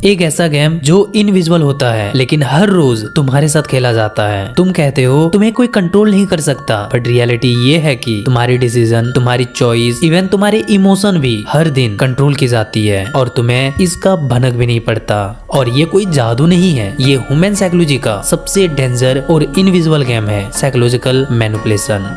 एक ऐसा गेम जो इनविजिबल होता है लेकिन हर रोज तुम्हारे साथ खेला जाता है। तुम कहते हो तुम्हें कोई कंट्रोल नहीं कर सकता, बट रियलिटी ये है कि तुम्हारी डिसीजन, तुम्हारी चॉइस, इवन तुम्हारे इमोशन भी हर दिन कंट्रोल की जाती है और तुम्हें इसका भनक भी नहीं पड़ता। और ये कोई जादू नहीं है, ये ह्यूमन साइकोलॉजी का सबसे डेंजर और इनविजिबल गेम है, साइकोलॉजिकल मैनिपुलेशन,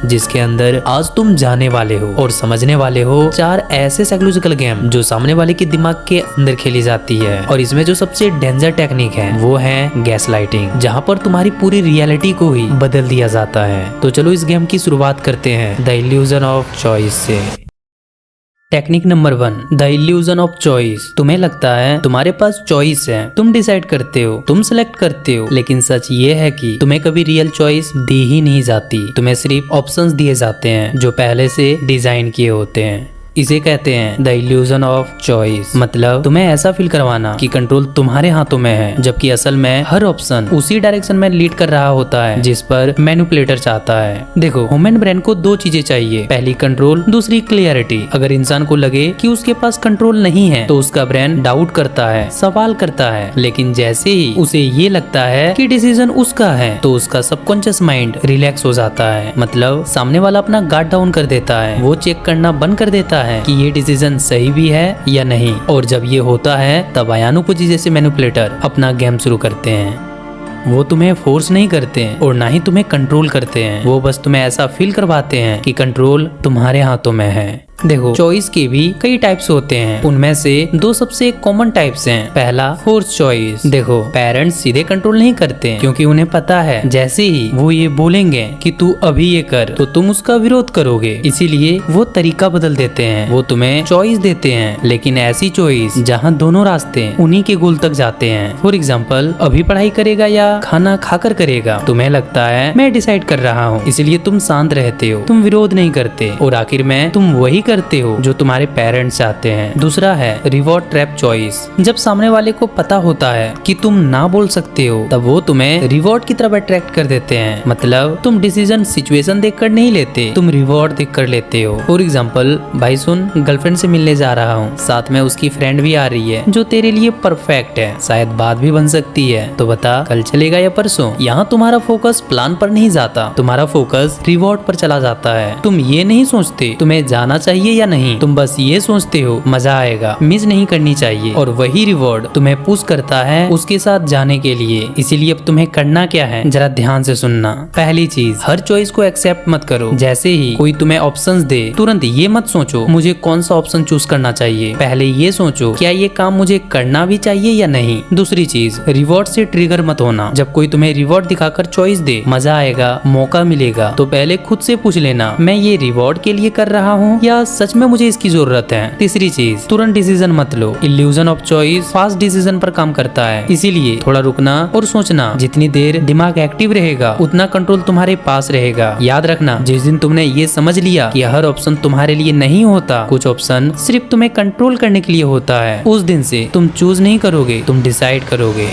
जिसके अंदर आज तुम जाने वाले हो और समझने वाले हो 4 ऐसे साइकोलॉजिकल गेम जो सामने वाले के दिमाग के अंदर खेली जाती है। और इसमें जो सबसे डेंजर टेक्निक है वो है गैसलाइटिंग, जहां पर तुम्हारी पूरी रियलिटी को ही बदल दिया जाता है। तो चलो इस गेम की शुरुआत करते हैं द इल्यूजन ऑफ चॉइस से। Technique number 1, the illusion of choice. तुम्हें लगता है तुम्हारे पास चॉइस है, तुम डिसाइड करते हो, तुम सेलेक्ट करते हो, लेकिन सच ये है कि तुम्हें कभी रियल चॉइस दी ही नहीं जाती। तुम्हें सिर्फ ऑप्शंस दिए जाते हैं जो पहले से डिजाइन किए होते हैं। इसे कहते हैं द इल्यूजन ऑफ चॉइस। मतलब तुम्हें ऐसा फील करवाना कि कंट्रोल तुम्हारे हाथों में है, जबकि असल में हर ऑप्शन उसी डायरेक्शन में लीड कर रहा होता है जिस पर मैनिपुलेटर चाहता है। देखो, ह्यूमन ब्रेन को 2 चीजें चाहिए, पहली कंट्रोल, दूसरी क्लियरिटी। अगर इंसान को लगे कि उसके पास कंट्रोल नहीं है तो उसका ब्रेन डाउट करता है, सवाल करता है, लेकिन जैसे ही उसे ये लगता है कि डिसीजन उसका है तो उसका सबकॉन्शियस माइंड रिलैक्स हो जाता है। मतलब सामने वाला अपना गार्ड डाउन कर देता है, वो चेक करना बंद कर देता है कि ये डिसीजन सही भी है या नहीं। और जब ये होता है तब अयानुपुजी जैसे मैनिपुलेटर अपना गेम शुरू करते हैं। वो तुम्हें फोर्स नहीं करते हैं और ना ही तुम्हें कंट्रोल करते हैं, वो बस तुम्हें ऐसा फील करवाते हैं कि कंट्रोल तुम्हारे हाथों में है। देखो, चॉइस के भी कई टाइप्स होते हैं, उनमें से 2 सबसे कॉमन टाइप्स हैं। पहला, फोर्स चॉइस। देखो, पेरेंट्स सीधे कंट्रोल नहीं करते क्योंकि उन्हें पता है जैसे ही वो ये बोलेंगे कि तू अभी ये कर तो तुम उसका विरोध करोगे, इसीलिए वो तरीका बदल देते हैं। वो तुम्हें चॉइस देते हैं, लेकिन ऐसी चॉइस जहाँ दोनों रास्ते उन्हीं के गोल तक जाते हैं। फॉर एग्जाम्पल, अभी पढ़ाई करेगा या खाना खाकर करेगा। तुम्हें लगता है मैं डिसाइड कर रहा हूँ, इसलिए तुम शांत रहते हो, तुम विरोध नहीं करते और आखिर में तुम वही करते हो जो तुम्हारे पेरेंट्स चाहते हैं। दूसरा है रिवॉर्ड ट्रैप चॉइस। जब सामने वाले को पता होता है कि तुम ना बोल सकते हो तब वो तुम्हें रिवॉर्ड की तरफ अट्रैक्ट कर देते हैं। मतलब तुम डिसीजन सिचुएशन देखकर नहीं लेते, तुम रिवॉर्ड देखकर लेते हो। फॉर एग्जाम्पल, भाई सुन, गर्लफ्रेंड से मिलने जा रहा हूँ, साथ में उसकी फ्रेंड भी आ रही है जो तेरे लिए परफेक्ट है, शायद बात भी बन सकती है, तो बता कल चलेगा या परसों। यहाँ तुम्हारा फोकस प्लान पर नहीं जाता, तुम्हारा फोकस रिवॉर्ड पर चला जाता है। तुम ये नहीं सोचते तुम्हें जाना चाहिए या नहीं, तुम बस ये सोचते हो मजा आएगा, मिस नहीं करनी चाहिए, और वही रिवॉर्ड तुम्हें पुश करता है उसके साथ जाने के लिए। इसीलिए अब तुम्हें करना क्या है, जरा ध्यान से सुनना। पहली चीज, हर चॉइस को एक्सेप्ट मत करो। जैसे ही कोई तुम्हें ऑप्शंस दे तुरंत ये मत सोचो मुझे कौन सा ऑप्शन चूज करना चाहिए, पहले ये सोचो क्या ये काम मुझे करना भी चाहिए या नहीं। दूसरी चीज, रिवॉर्ड से ट्रिगर मत होना। जब कोई तुम्हें रिवॉर्ड दिखाकर चॉइस दे, मजा आएगा, मौका मिलेगा, तो पहले खुद से पूछ लेना मैं ये रिवॉर्ड के लिए कर रहा हूँ या सच में मुझे इसकी जरूरत है। तीसरी चीज, तुरंत डिसीजन मत लो। Illusion of choice fast decision पर काम करता है, इसीलिए थोड़ा रुकना और सोचना। जितनी देर दिमाग एक्टिव रहेगा उतना कंट्रोल तुम्हारे पास रहेगा। याद रखना, जिस दिन तुमने ये समझ लिया कि हर ऑप्शन तुम्हारे लिए नहीं होता, कुछ ऑप्शन सिर्फ तुम्हें कंट्रोल करने के लिए होता है, उस दिन से तुम चूज नहीं करोगे, तुम डिसाइड करोगे।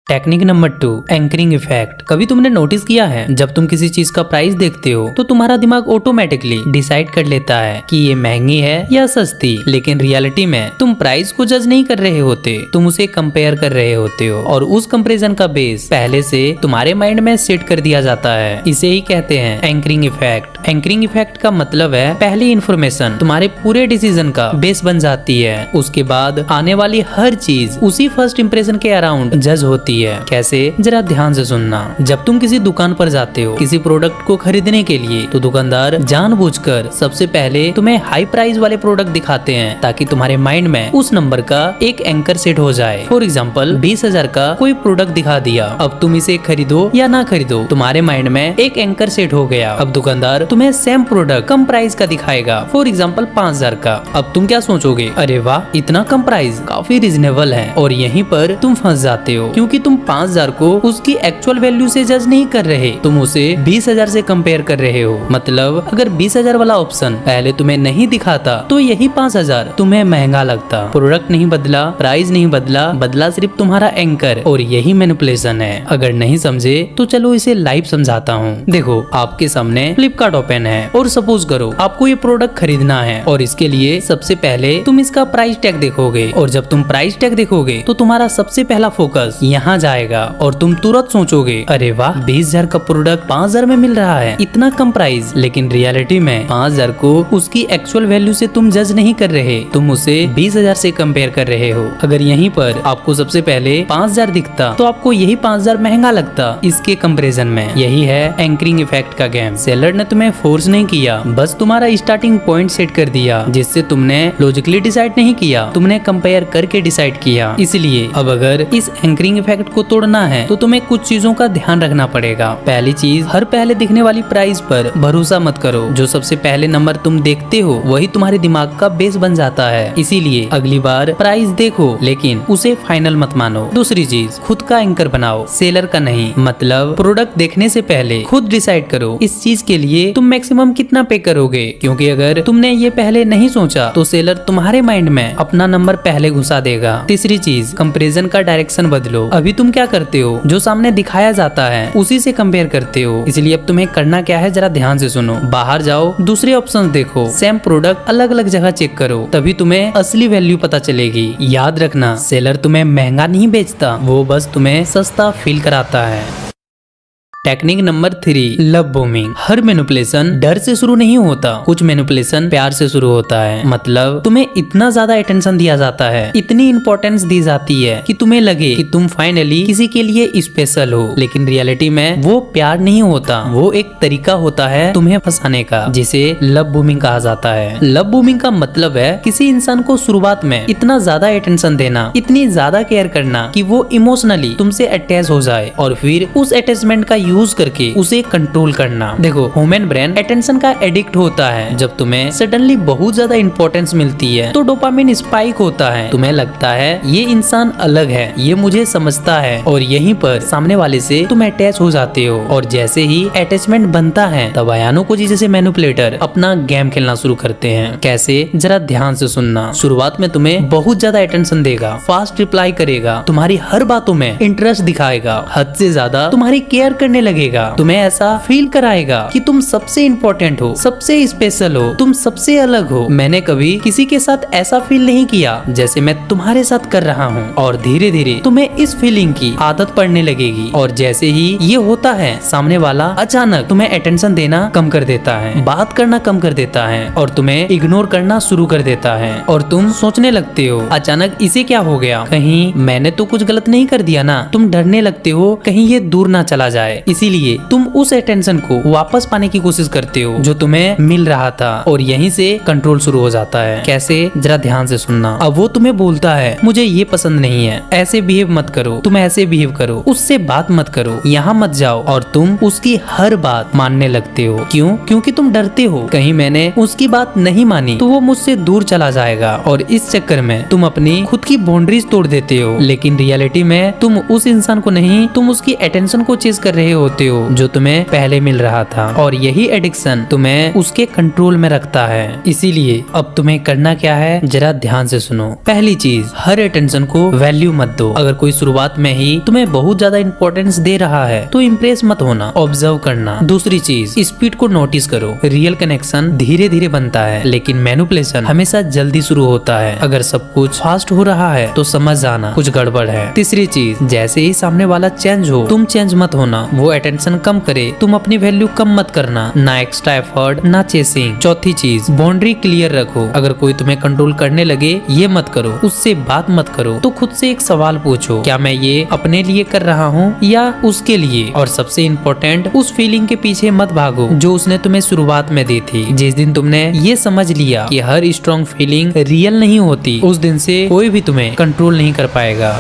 Technique number 2, anchoring effect. कभी तुमने नोटिस किया है जब तुम किसी चीज का प्राइस देखते हो तो तुम्हारा दिमाग ऑटोमेटिकली डिसाइड कर लेता है कि ये महंगी है या सस्ती, लेकिन रियलिटी में तुम प्राइस को जज नहीं कर रहे होते, तुम उसे कंपेयर कर रहे होते हो और उस कंपैरिजन का बेस पहले से तुम्हारे माइंड में सेट कर दिया जाता है। इसे ही कहते हैं एंकरिंग इफेक्ट। एंकरिंग इफेक्ट का मतलब है पहली इन्फॉर्मेशन तुम्हारे पूरे डिसीजन का बेस बन जाती है, उसके बाद आने वाली हर चीज उसी फर्स्ट इंप्रेशन के अराउंड जज होती है। कैसे, जरा ध्यान से सुनना। जब तुम किसी दुकान पर जाते हो किसी प्रोडक्ट को खरीदने के लिए तो दुकानदार जानबूझकर सबसे पहले तुम्हें हाई प्राइस वाले प्रोडक्ट दिखाते हैं ताकि तुम्हारे माइंड में उस नंबर का एक एंकर सेट हो जाए। फॉर एग्जाम्पल, 20,000 का कोई प्रोडक्ट दिखा दिया, अब तुम इसे खरीदो या ना खरीदो, तुम्हारे माइंड में एक एंकर सेट हो गया। अब दुकानदार तुम्हें सेम प्रोडक्ट कम प्राइस का दिखाएगा, फॉर एग्जाम्पल 5,000 का। अब तुम क्या सोचोगे, अरे वाह, इतना कम प्राइस, काफी रिजनेबल है, और यहीं पर तुम फंस जाते हो क्योंकि तुम 5,000 को उसकी एक्चुअल वैल्यू से जज नहीं कर रहे, तुम उसे 20,000 से कंपेयर कर रहे हो। मतलब अगर 20,000 वाला ऑप्शन पहले तुम्हें नहीं दिखाता तो यही 5,000 तुम्हें महंगा लगता। प्रोडक्ट नहीं बदला, प्राइस नहीं बदला, बदला सिर्फ तुम्हारा एंकर, और यही मैनिपुलेशन है। अगर नहीं समझे तो चलो इसे लाइव समझाता हूँ। देखो, आपके सामने फ्लिपकार्ट ओपन है और सपोज करो आपको ये प्रोडक्ट खरीदना है, और इसके लिए सबसे पहले तुम इसका प्राइस टैग देखोगे, और जब तुम प्राइस टैग देखोगे तो तुम्हारा सबसे पहला फोकस यहाँ जाएगा और तुम तुरंत सोचोगे, अरे वाह, 20,000 का प्रोडक्ट 5,000 में मिल रहा है, इतना कम प्राइस। लेकिन रियलिटी में 5,000 को उसकी एक्चुअल वैल्यू से तुम जज नहीं कर रहे, तुम उसे 20,000 से कंपेयर कर रहे हो। अगर यहीं पर आपको सबसे पहले 5,000 दिखता तो आपको यही 5,000 महंगा लगता इसके कंपैरिजन में। यही है एंकरिंग इफेक्ट का गेम। सेलर ने तुम्हें फोर्स नहीं किया, बस तुम्हारा स्टार्टिंग पॉइंट सेट कर दिया, जिससे तुमने लॉजिकली डिसाइड नहीं किया, तुमने कंपेयर करके डिसाइड किया। इसलिए अब अगर इस एंकरिंग इफेक्ट को तोड़ना है तो तुम्हें कुछ चीजों का ध्यान रखना पड़ेगा। पहली चीज, हर पहले दिखने वाली प्राइस पर भरोसा मत करो। जो सबसे पहले नंबर तुम देखते हो वही तुम्हारे दिमाग का बेस बन जाता है। इसीलिए अगली बार प्राइस देखो लेकिन उसे फाइनल मत मानो। दूसरी चीज, खुद का एंकर बनाओ, सेलर का नहीं। मतलब प्रोडक्ट देखने से पहले खुद डिसाइड करो इस चीज के लिए तुम मैक्सिमम कितना पे करोगे, क्योंकि अगर तुमने ये पहले नहीं सोचा तो सेलर तुम्हारे माइंड में अपना नंबर पहले घुसा देगा। तीसरी चीज, कंपैरिजन का डायरेक्शन बदलो। अभी तुम क्या करते हो, जो सामने दिखाया जाता है उसी से कंपेयर करते हो। इसलिए अब तुम्हें करना क्या है, जरा ध्यान से सुनो। बाहर जाओ, दूसरे ऑप्शंस देखो, सेम प्रोडक्ट अलग अलग जगह चेक करो, तभी तुम्हें असली वैल्यू पता चलेगी। याद रखना, सेलर तुम्हें महंगा नहीं बेचता, वो बस तुम्हें सस्ता फील कराता है। Technique number 3, love bombing. हर मैनिपुलेशन डर से शुरू नहीं होता, कुछ मैनिपुलेशन प्यार से शुरू होता है। मतलब तुम्हें इतना ज्यादा अटेंशन दिया जाता है, इतनी इंपॉर्टेंस दी जाती है कि तुम्हें लगे कि तुम फाइनली किसी के लिए स्पेशल हो। लेकिन रियलिटी में वो प्यार नहीं होता, वो एक तरीका होता है तुम्हें फंसाने का, जिसे लव बॉम्बिंग कहा जाता है। लव बॉम्बिंग का मतलब है किसी इंसान को शुरुआत में इतना ज्यादा अटेंशन देना, इतनी ज्यादा केयर करना कि वो इमोशनली तुमसे अटैच हो जाए, और फिर उस अटैचमेंट का यूज करके उसे कंट्रोल करना। देखो, ह्यूमन ब्रेन अटेंशन का एडिक्ट होता है। जब तुम्हें सडनली बहुत ज्यादा इंपॉर्टेंस मिलती है तो डोपामिन स्पाइक होता है। तुम्हें लगता है ये इंसान अलग है, ये मुझे समझता है, और यहीं पर सामने वाले से तुम अटैच हो जाते हो। और जैसे ही अटैचमेंट बनता है तब आयानो को जैसे मैनिपुलेटर अपना गेम खेलना शुरू करते हैं। कैसे, जरा ध्यान से सुनना। शुरुआत में तुम्हें बहुत ज्यादा अटेंशन देगा, फास्ट रिप्लाई करेगा, तुम्हारी हर बातों में इंटरेस्ट दिखाएगा, हद से ज्यादा तुम्हारी केयर करने लगेगा, तुम्हें ऐसा फील कराएगा कि तुम सबसे इम्पोर्टेंट हो, सबसे स्पेशल हो, तुम सबसे अलग हो। मैंने कभी किसी के साथ ऐसा फील नहीं किया जैसे मैं तुम्हारे साथ कर रहा हूँ। और धीरे धीरे तुम्हें इस फीलिंग की आदत पड़ने लगेगी, और जैसे ही ये होता है सामने वाला अचानक तुम्हें अटेंशन देना कम कर देता है, बात करना कम कर देता है, और तुम्हें इग्नोर करना शुरू कर देता है। और तुम सोचने लगते हो, अचानक इसे क्या हो गया, कहीं मैंने तो कुछ गलत नहीं कर दिया ना। तुम डरने लगते हो कहीं ये दूर ना चला जाए, इसीलिए तुम उस अटेंशन को वापस पाने की कोशिश करते हो जो तुम्हें मिल रहा था, और यहीं से कंट्रोल शुरू हो जाता है। कैसे, जरा ध्यान से सुनना। अब वो तुम्हें बोलता है, मुझे ये पसंद नहीं है, ऐसे बिहेव मत करो, तुम ऐसे बिहेव करो, उससे बात मत करो, यहाँ मत जाओ, और तुम उसकी हर बात मानने लगते हो। क्यों? क्योंकि तुम डरते हो कहीं मैंने उसकी बात नहीं मानी तो वो मुझसे दूर चला जाएगा, और इस चक्कर में तुम अपनी खुद की बाउंड्रीज तोड़ देते हो। लेकिन रियलिटी में तुम उस इंसान को नहीं, तुम उसकी अटेंशन को चेज कर रहे होते हो जो तुम्हें पहले मिल रहा था, और यही एडिक्शन तुम्हें उसके कंट्रोल में रखता है। इसीलिए अब तुम्हें करना क्या है, जरा ध्यान से सुनो। पहली चीज, हर अटेंशन को वैल्यू मत दो। अगर कोई शुरुआत में ही तुम्हें बहुत ज्यादा इंपॉर्टेंस दे रहा है तो इम्प्रेस मत होना, ऑब्जर्व करना। दूसरी चीज, स्पीड को नोटिस करो। रियल कनेक्शन धीरे धीरे बनता है, लेकिन मैनिपुलेशन हमेशा जल्दी शुरू होता है। अगर सब कुछ फास्ट हो रहा है तो समझ जाना कुछ गड़बड़ है। तीसरी चीज, जैसे ही सामने वाला चेंज हो तुम चेंज मत होना। वो अटेंशन कम करे, तुम अपनी वैल्यू कम मत करना, ना एक्स्ट्रा एफर्ट ना चेसिंग। चौथी चीज, बाउंड्री क्लियर रखो। अगर कोई तुम्हें कंट्रोल करने लगे ये मत करो, उससे बात मत करो, तो खुद से एक सवाल पूछो, क्या मैं ये अपने लिए कर रहा हूँ या उसके लिए। और सबसे इम्पोर्टेंट, उस फीलिंग के पीछे मत भागो जो उसने तुम्हें शुरुआत में दी थी। जिस दिन तुमने ये समझ लिया कि हर स्ट्रॉन्ग फीलिंग रियल नहीं होती, उस दिन से कोई भी तुम्हें कंट्रोल नहीं कर पाएगा।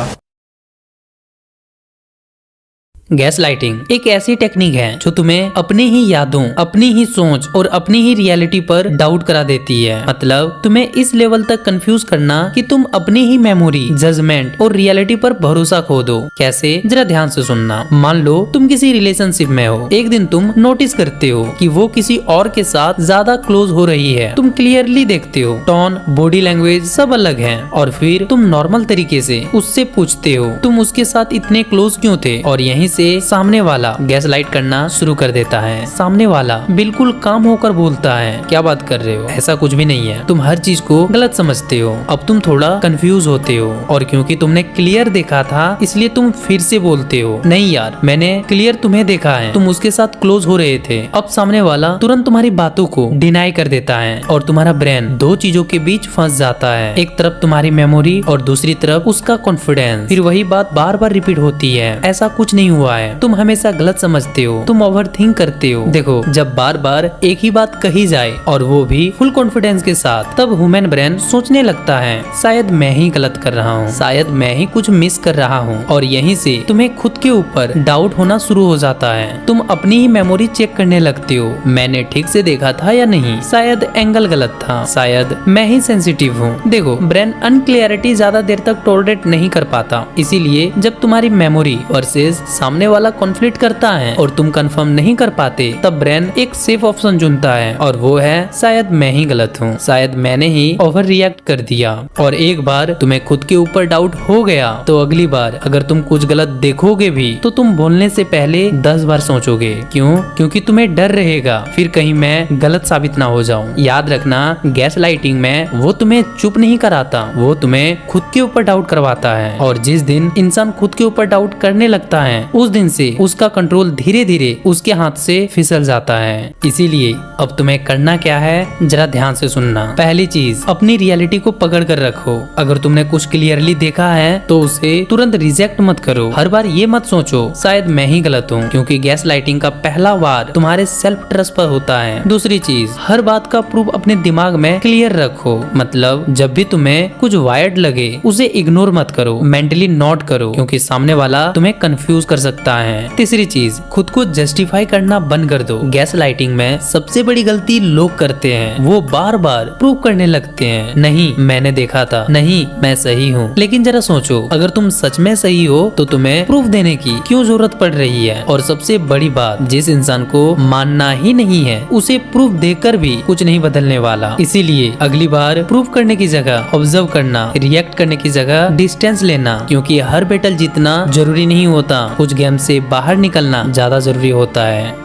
गैस लाइटिंग एक ऐसी टेक्निक है जो तुम्हें अपनी ही यादों, अपनी ही सोच और अपनी ही रियलिटी पर डाउट करा देती है। मतलब तुम्हें इस लेवल तक कंफ्यूज करना कि तुम अपनी ही मेमोरी, जजमेंट और रियलिटी पर भरोसा खो दो। कैसे, जरा ध्यान से सुनना। मान लो तुम किसी रिलेशनशिप में हो। एक दिन तुम नोटिस करते हो कि वो किसी और के साथ ज्यादा क्लोज हो रही है। तुम क्लियरली देखते हो टोन, बॉडी लैंग्वेज सब अलग है। और फिर तुम नॉर्मल तरीके से उससे पूछते हो तुम उसके साथ इतने क्लोज क्यों थे, और यहीं से सामने वाला गैस लाइट करना शुरू कर देता है। सामने वाला बिल्कुल काम होकर बोलता है, क्या बात कर रहे हो, ऐसा कुछ भी नहीं है, तुम हर चीज को गलत समझते हो। अब तुम थोड़ा कंफ्यूज होते हो और क्योंकि तुमने क्लियर देखा था इसलिए तुम फिर से बोलते हो, नहीं यार मैंने क्लियर तुम्हें देखा है, तुम उसके साथ क्लोज हो रहे थे। अब सामने वाला तुरंत तुम्हारी बातों को डिनाई कर देता है और तुम्हारा ब्रेन दो चीजों के बीच फंस जाता है। एक तरफ तुम्हारी मेमोरी और दूसरी तरफ उसका कॉन्फिडेंस। फिर वही बात बार बार रिपीट होती है, ऐसा कुछ नहीं हुआ है, तुम हमेशा गलत समझते हो, तुम ओवरथिंक करते हो। देखो जब बार बार एक ही बात कही जाए और वो भी फुल कॉन्फिडेंस के साथ, तब ह्यूमन ब्रेन सोचने लगता है शायद मैं ही गलत कर रहा हूँ, शायद मैं ही कुछ मिस कर रहा हूँ। और यहीं से तुम्हें खुद के ऊपर डाउट होना शुरू हो जाता है। तुम अपनी ही मेमोरी चेक करने लगते हो, मैंने ठीक से देखा था या नहीं, शायद एंगल गलत था, शायद मैं ही सेंसिटिव हूँ। देखो ब्रेन अनक्लियरिटी ज्यादा देर तक टॉलरेट नहीं कर पाता, इसीलिए जब तुम्हारी मेमोरी वर्सेस सामने वाला कॉन्फ्लिक्ट करता है और तुम कंफर्म नहीं कर पाते, तब ब्रेन एक सेफ ऑप्शन चुनता है और वो है शायद मैं ही गलत हूँ, शायद मैंने ही ओवर रिएक्ट कर दिया। और एक बार तुम्हें खुद के ऊपर डाउट हो गया तो अगली बार अगर तुम कुछ गलत देखोगे भी तो तुम बोलने से पहले 10 बार सोचोगे। क्यों? क्योंकि तुम्हें डर रहेगा फिर कहीं मैं गलत साबित ना हो जाऊं। याद रखना गैस लाइटिंग में वो तुम्हें चुप नहीं कराता, वो तुम्हें खुद के ऊपर डाउट करवाता है। और जिस दिन इंसान खुद के ऊपर डाउट करने लगता है उस दिन से उसका कंट्रोल धीरे धीरे उसके हाथ से फिसल जाता है। इसीलिए अब तुम्हें करना क्या है, जरा ध्यान से सुनना। पहली चीज, अपनी रियलिटी को पकड़ कर रखो। अगर तुमने कुछ क्लियरली देखा है तो उसे तुरंत रिजेक्ट मत करो। हर बार ये मत सोचो शायद मैं ही गलत हूँ, क्योंकि गैस लाइटिंग का पहला वार तुम्हारे सेल्फ ट्रस्ट पर होता है। दूसरी चीज, हर बात का प्रूफ अपने दिमाग में क्लियर रखो। मतलब जब भी तुम्हें कुछ वायर्ड लगे उसे इग्नोर मत करो, मेंटली नोट करो, क्योंकि सामने वाला तुम्हें कंफ्यूज कर सकता है। तीसरी चीज, खुद को जस्टिफाई करना बंद कर दो। गैस लाइटिंग में सबसे बड़ी गलती लोग करते हैं, वो बार बार प्रूव करने लगते हैं, नहीं मैंने देखा था, नहीं मैं सही हूँ। लेकिन जरा सोचो, अगर तुम सच में सही हो तो तुम्हें प्रूफ देने की क्यों जरूरत पड़ रही है। और सबसे बड़ी बात, जिस इंसान को मानना ही नहीं है उसे प्रूफ देकर भी कुछ नहीं बदलने वाला। इसीलिए अगली बार प्रूफ करने की जगह ऑब्जर्व करना, रिएक्ट करने की जगह डिस्टेंस लेना, क्योंकि हर बैटल जीतना जरूरी नहीं होता, कुछ गेम से बाहर निकलना ज्यादा जरूरी होता है।